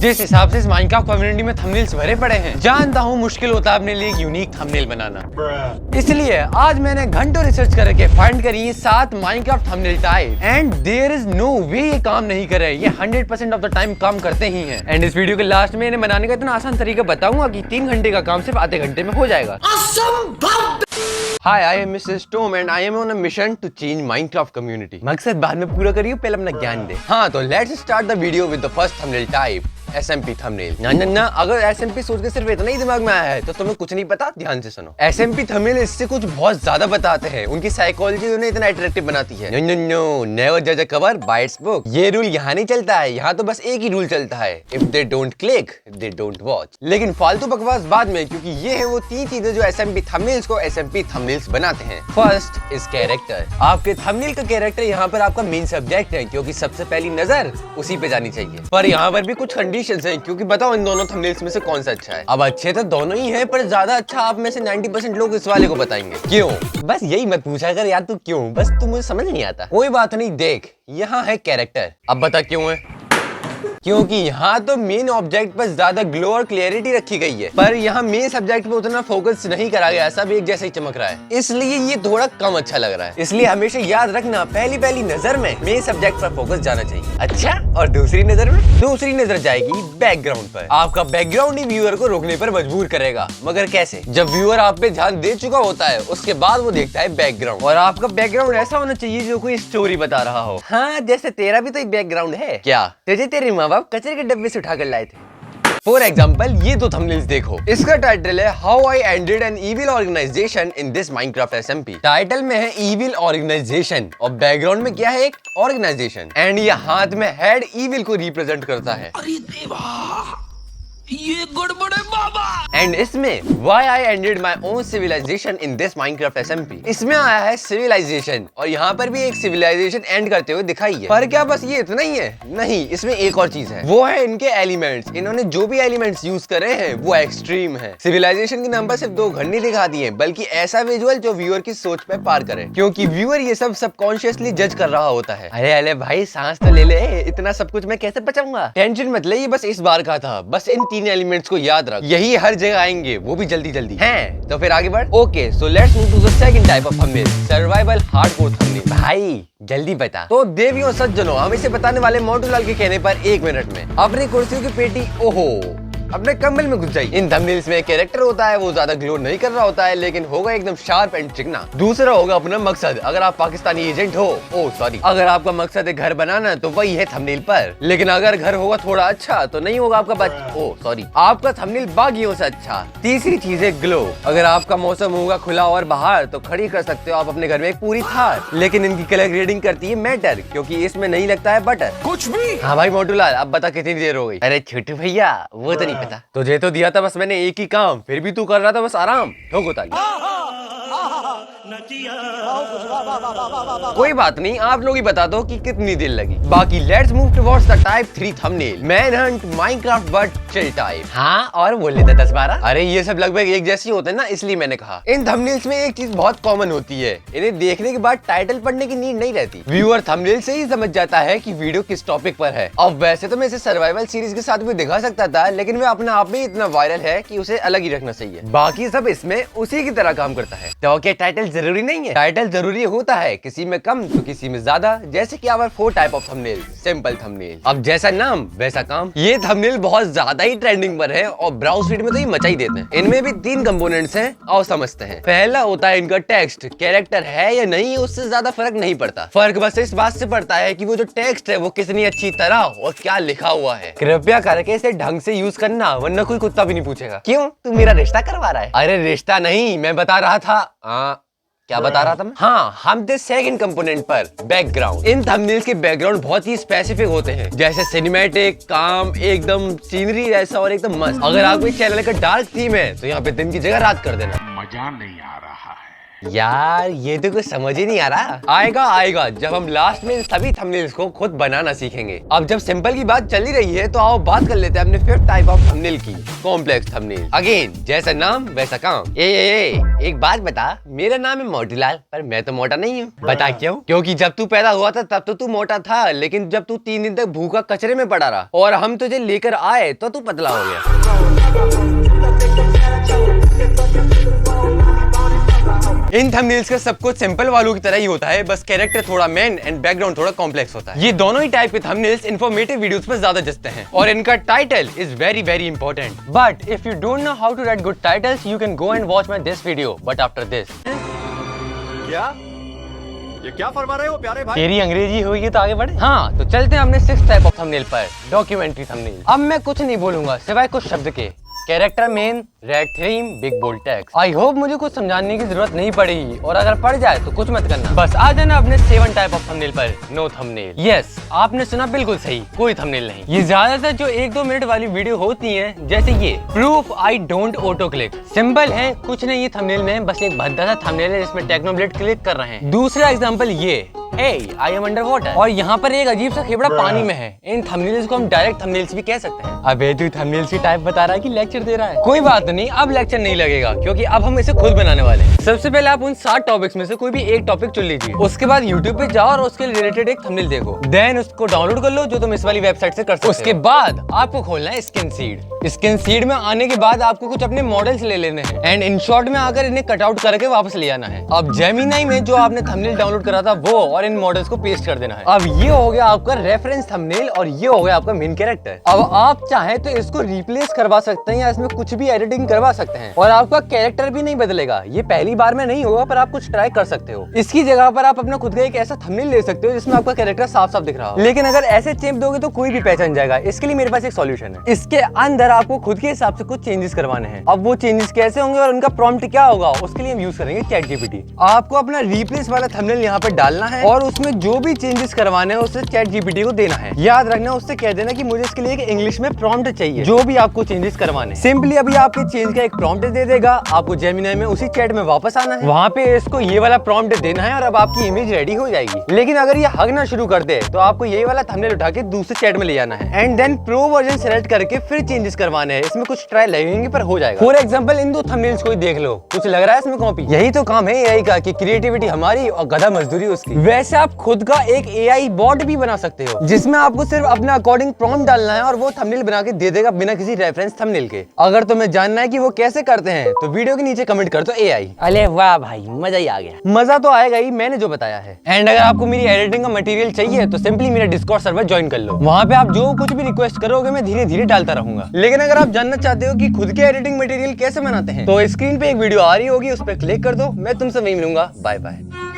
जिस हिसाब से इस माइनक्राफ्ट कम्युनिटी में थंबनेल्स भरे पड़े हैं, जानता हूँ मुश्किल होता है अपने लिए एक यूनिक थंबनेल बनाना। इसलिए आज मैंने घंटों रिसर्च करके फाइंड करी 7 Minecraft thumbnail type and there is no way ये काम नहीं कर रहे। ये 100% ऑफ द टाइम काम करते ही हैं। एंड इस वीडियो के लास्ट में इन्हें बनाने का इतना आसान तरीका बताऊंगा कि 3 घंटे का काम सिर्फ आधे घंटे में हो जाएगा। Hi, I am Mr. Storm and I am on a mission to change Minecraft community. मकसद बाद में पूरा करिए, पहले अपना ज्ञान दे। हाँ, तो let's start the video with the first thumbnail type. SMP thumbnail. ना अगर SMP सोच के सिर्फ इतना ही दिमाग में आया है तो तुम्हें कुछ नहीं पता, ध्यान से सुनो। SMP थंबनेल इससे कुछ बहुत ज्यादा बताते हैं। उनकी साइकोलॉजी उन्हें इतना अट्रैक्टिव बनाती है। नो नेवर जज अ कवर बाय इट्स बुक। ये रूल यहाँ नहीं चलता है, यहाँ तो बस एक ही रूल चलता है, if they don't click they don't watch. लेकिन फालतू बकवास बाद में, क्योंकि ये है वो 3 चीजें जो SMP थंबनेल्स को SMP थंबनेल्स बनाते हैं। First is character. आपके थंबनेल का कैरेक्टर यहाँ पर आपका मेन सब्जेक्ट है, क्योंकि सबसे पहली नजर उसी पे जानी चाहिए। पर यहाँ पर भी कुछ कंडीशंस हैं, क्योंकि बताओ इन दोनों थंबनेल्स में से कौन सा अच्छा है। अब अच्छे तो दोनों ही हैं, पर ज्यादा अच्छा आप में से 90% लोग इस वाले को बताएंगे। क्यों? बस यही मत पूछा कर यार, तू क्यों, बस तू मुझे समझ नहीं आता। कोई बात नहीं, देख यहाँ है कैरेक्टर। अब बता क्यों है? क्योंकि यहाँ तो मेन ऑब्जेक्ट पर ज्यादा ग्लो और क्लियरिटी रखी गई है, पर यहाँ मेन सब्जेक्ट पे उतना फोकस नहीं करा गया। सब एक जैसा ही चमक रहा है, इसलिए ये थोड़ा कम अच्छा लग रहा है। इसलिए हमेशा याद रखना, पहली नजर में मेन सब्जेक्ट पर फोकस जाना चाहिए। अच्छा, और दूसरी नजर जाएगी बैकग्राउंड पर। आपका बैकग्राउंड ही व्यूअर को रोकने पर मजबूर करेगा, मगर कैसे? जब व्यूअर आप पे ध्यान दे चुका होता है, उसके बाद वो देखता है बैकग्राउंड। और आपका बैकग्राउंड ऐसा होना चाहिए जो कोई स्टोरी बता रहा हो। हाँ, जैसे तेरा भी तो एक बैकग्राउंड है। क्या तुझे तेरी माँ बाप कचरे के डब्बे से उठाकर लाए थे? फॉर एग्जाम्पल, ये दो थंबनेल्स देखो। इसका टाइटल है how I ended an evil organization in this Minecraft SMP। Title में है इविल ऑर्गेनाइजेशन और बैकग्राउंड में क्या है? एक ऑर्गेनाइजेशन। एंड ये हाथ में हेड इविल को रिप्रेजेंट करता है। अरे देवा, ये गड़बड़ है बाबा। एंड इसमें Why I ended my own civilization in this Minecraft SMP। इसमें आया है सिविलाइजेशन, और यहाँ पर भी एक सिविलाइजेशन एंड करते हुए दिखाई है। पर क्या बस ये इतना ही है? नहीं, इसमें एक और चीज है, वो है इनके एलिमेंट्स। इन्होंने जो भी एलिमेंट्स यूज करे हैं वो एक्सट्रीम है। सिविलाइजेशन के नाम पर सिर्फ 2 घर नहीं दिखा दिए, बल्कि ऐसा विजुअल जो व्यूअर की सोच पे पार करे, क्योंकि व्यूअर ये सब सबकॉन्शियसली जज कर रहा होता है। अरे भाई सांस तो ले ले, इतना सब कुछ मैं कैसे बचाऊंगा? टेंशन मत ले, ये बस इस बार का था। बस इन 3 एलिमेंट्स को याद रख, यही हर जगह आएंगे, वो भी जल्दी हैं। तो फिर आगे बढ़। Okay, so let's move to the second type of thumbnail, survival hardcore thumbnail. भाई जल्दी बता। तो देवियों सज्जनों, हम इसे बताने वाले मोटू लाल के कहने पर 1 मिनट में अपनी कुर्सियों की पेटी ओहो अपने कंबल में घुस जाइए। इन थंबनेल्स में एक कैरेक्टर होता है, वो ज्यादा ग्लो नहीं कर रहा होता है, लेकिन होगा एकदम शार्प एंड चिकना। दूसरा होगा अपना मकसद। अगर आप पाकिस्तानी एजेंट हो, अगर आपका मकसद है घर बनाना, तो वही है थंबनेल पर। लेकिन अगर घर होगा थोड़ा अच्छा, तो नहीं होगा आपका आपका थंबनेल बागियों से अच्छा। तीसरी चीज है ग्लो। अगर आपका मौसम होगा खुला और बाहर, तो खड़ी कर सकते हो आप अपने घर में एक पूरी थार। लेकिन इनकी कलर ग्रेडिंग करती है मैटर, क्योंकि इसमें नहीं लगता है बटर कुछ भी। हाँ भाई मोटू लाल, अब बता कितनी देर हो गई? अरे छोटू भैया, वो तो नहीं पता। तुझे तो दिया था बस मैंने एक ही काम, फिर भी तू कर रहा था बस आराम। ठोको ताली। कोई बात नहीं, आप लोग ही बता दो कि कितनी देर लगी। बाकी let's move towards the type 3 thumbnail, manhunt, Minecraft but chill type. हाँ, और बोल लेते 10-12। अरे ये सब लगभग एक जैसे होते हैं ना, इसलिए मैंने कहा। इन थंबनेल्स में एक चीज बहुत कॉमन होती है, इन्हें देखने के बाद टाइटल पढ़ने की नीड नहीं रहती। व्यूअर थंबनेल से ही समझ जाता है कि वीडियो किस टॉपिक पर है। अब वैसे तो मैं इसे सर्वाइवल सीरीज के साथ भी दिखा सकता था, लेकिन वे अपने आप में इतना वायरल है कि उसे अलग ही रखना चाहिए। बाकी सब इसमें उसी की तरह काम करता है। तो क्या टाइटल जरूरी नहीं है? टाइटल जरूरी होता है, किसी में कम तो किसी में ज्यादा। जैसे कि our 4 type of thumbnail, simple thumbnail. अब जैसा नाम वैसा काम। ये थंबनेल बहुत ज्यादा ही ट्रेंडिंग पर है और ब्राउज फीड में तो ये मचा ही देते हैं। इनमें भी 3 कंपोनेंट्स हैं, और समझते हैं। पहला होता है इनका टेक्स्ट। कैरेक्टर है या नहीं, उससे ज्यादा फर्क नहीं पड़ता। फर्क बस इस बात से पड़ता है कि वो जो टेक्स्ट है वो कितनी अच्छी तरह और क्या लिखा हुआ है। कृपया करके इसे ढंग से यूज करना, वरना कोई कुत्ता भी नहीं पूछेगा। क्यों, तू मेरा रिश्ता करवा रहा है? अरे रिश्ता नहीं, मैं बता रहा था क्या बता रहा था मैं? हाँ, हम थे सेकंड कंपोनेंट पर, बैकग्राउंड। इन थंबनेल्स के बैकग्राउंड बहुत ही स्पेसिफिक होते हैं, जैसे सिनेमैटिक, काम, एकदम सीनरी जैसा और एकदम मस्त। अगर आपको इस चैनल का डार्क थीम है, तो यहाँ पे दिन की जगह रात कर देना। मजा नहीं आ रहा है। यार ये तो कुछ समझ ही नहीं आ रहा। आएगा आएगा जब हम लास्ट में सभी थंबनेल्स को खुद बनाना सीखेंगे। अब जब सिंपल की बात चल ही रही है तो आओ बात कर लेते हैं अपने फिफ्थ टाइप ऑफ थंबनेल की, कॉम्प्लेक्स थंबनेल। अगेन जैसा नाम वैसा काम। एक बात बता, मेरा नाम है मोतीलाल पर मैं तो मोटा नहीं हूँ। बता क्यों? क्योंकि जब तू पैदा हुआ था तब तो तू मोटा था, लेकिन जब तू 3 दिन तक भूखा कचरे में पड़ा रहा और हम तुझे लेकर आए तो तू पतला हो गया। इन थंबनेल्स का सब कुछ सिंपल वालों की तरह ही होता है, बस कैरेक्टर थोड़ा मेन एंड बैकग्राउंड थोड़ा कॉम्प्लेक्स होता है। ये दोनों ही टाइप के थंबनेल्स इंफॉर्मेटिव वीडियोस पर ज्यादा जचते हैं और इनका title is very very important. But if you don't know how to write good titles you can go and watch my this video but after this. क्या ये क्या फरमा रहे हो प्यारे भाई? तेरी अंग्रेजी होगी तो आगे बढ़े। हाँ तो चलते हैं अपने सिक्स्थ टाइप ऑफ थंबनेल पर, डॉक्यूमेंट्री थंबनेल। अब मैं कुछ नहीं बोलूंगा सिवाय कुछ शब्द के, character main, red theme, big bold text. I hope मुझे कुछ समझाने की जरूरत नहीं पड़ेगी और अगर पड़ जाए तो कुछ मत करना। बस आ जाना अपने 7 टाइप ऑफ थंबनेल पर, नो थंबनेल। यस आपने सुना बिल्कुल सही, कोई थंबनेल नहीं। ये ज्यादातर जो 1-2 मिनट वाली वीडियो होती हैं, जैसे ये proof I don't auto click. Simple है, कुछ नहीं ये थंबनेल में बस एक भद्दा सा थंबनेल है जिसमें टेक्नोब्लेड क्लिक कर रहे हैं। दूसरा एग्जांपल ये, Hey, I am underwater। और यहाँ पर एक अजीब सा खेबड़ा पानी में है। इन थंबनेल्स को हम डायरेक्ट थंबनेल्स भी कह सकते हैं। अबे तू थंबनेल्स की टाइप बता रहा है कि लेक्चर दे रहा है? कोई बात नहीं, अब लेक्चर नहीं लगेगा क्योंकि अब हम इसे खुद बनाने वाले हैं। सबसे पहले आप उन 7 टॉपिक्स में से कोई भी एक टॉपिक चुन लीजिए, उसके बाद YouTube पे जाओ और उसके रिलेटेड एक थंबनेल देखो, देन उसको डाउनलोड कर लो जो तुम इस वाली वेबसाइट से कर सकते हो। उसके बाद आपको खोलना है स्किन सीड। स्किन सीड में आने के बाद आपको कुछ अपने मॉडल्स ले लेने हैं एंड इन शॉर्ट में आकर इन्हें कट आउट करके वापस ले आना है। अब जेमिनी में जो आपने थंबनेल डाउनलोड करा था वो और इन मॉडल्स को पेस्ट कर देना है। अब ये हो गया आपका रेफरेंस थंबनेल और ये हो गया आपका मेन कैरेक्टर। अब आप चाहे तो इसको रिप्लेस करवा सकते हैं या इसमें कुछ भी एडिटिंग करवा सकते हैं और आपका कैरेक्टर भी नहीं बदलेगा। ये पहली बार में नहीं होगा पर आप कुछ ट्राई कर सकते हो। इसकी जगह पर आप अपना खुद का एक ऐसा थंबनेल ले सकते हो जिसमें आपका कैरेक्टर साफ साफ दिख रहा हो, लेकिन अगर ऐसे चेप दोगे तो कोई भी पहचान जाएगा। इसके लिए मेरे पास एक सॉल्यूशन है। इसके अंदर आपको खुद के हिसाब से कुछ चेंजेस करवाने हैं। अब वो चेंजेस कैसे होंगे और उनका प्रॉम्प्ट क्या होगा उसके लिए हम यूज करेंगे चैट जीपीटी। आपको अपना रिप्लेस वाला थंबनेल यहाँ पे डालना है और उसमें जो भी चेंजेस करवाने हैं उससे चैट जीपीटी को देना है। याद रखना, उससे कह देना कि मुझे इसके लिए एक इंग्लिश में प्रॉम्प्ट चाहिए जो भी आपको चेंजेस करवाने। सिंपली अभी आपके चेंज का एक प्रॉम्प्ट दे देगा, आपको जेमिनी में उसी चैट में वापस आना है, वहाँ पे इसको ये वाला प्रॉम्प्ट देना है और अब आपकी इमेज रेडी हो जाएगी। लेकिन अगर ये हगना शुरू कर दे तो आपको यही वाला थंबनेल उठा के दूसरे चैट में ले जाना है and then pro version select करके फिर चेंजेस करवाने हैं। इसमें कुछ ट्राई लगेंगे पर हो जाएगा। फॉर एग्जांपल इन 2 थंबनेल्स को ही देख लो, कुछ लग रहा है इसमें कॉपी? यही तो काम है एआई का कि क्रिएटिविटी हमारी और गधा मजदूरी उसकी। वैसे आप खुद का एक एआई बॉट भी बना सकते हो जिसमें आपको सिर्फ अपना अकॉर्डिंग प्रॉम्प्ट डालना है और वो थंबनेल बना के दे देगा बिना किसी रेफरेंस थंबनेल के। अगर तुम्हें जानना है कि वो कैसे करते हैं तो वीडियो के नीचे कमेंट कर दो एआई। अरे वाह भाई, मजा ही आ गया। मजा तो आएगा ही, मैंने जो बताया है। एंड अगर आपको मेरी एडिटिंग का मटेरियल चाहिए तो सिंपली मेरा डिस्कॉर्ड सर्वर ज्वाइन कर लो। वहाँ पे आप जो कुछ भी रिक्वेस्ट करोगे मैं धीरे धीरे डालता रहूंगा। लेकिन अगर आप जानना चाहते हो कि खुद के एडिटिंग मटेरियल कैसे बनाते हैं तो स्क्रीन पे एक वीडियो आ रही होगी, उस पर क्लिक कर दो। मैं तुमसे वहीं मिलूंगा। Bye bye.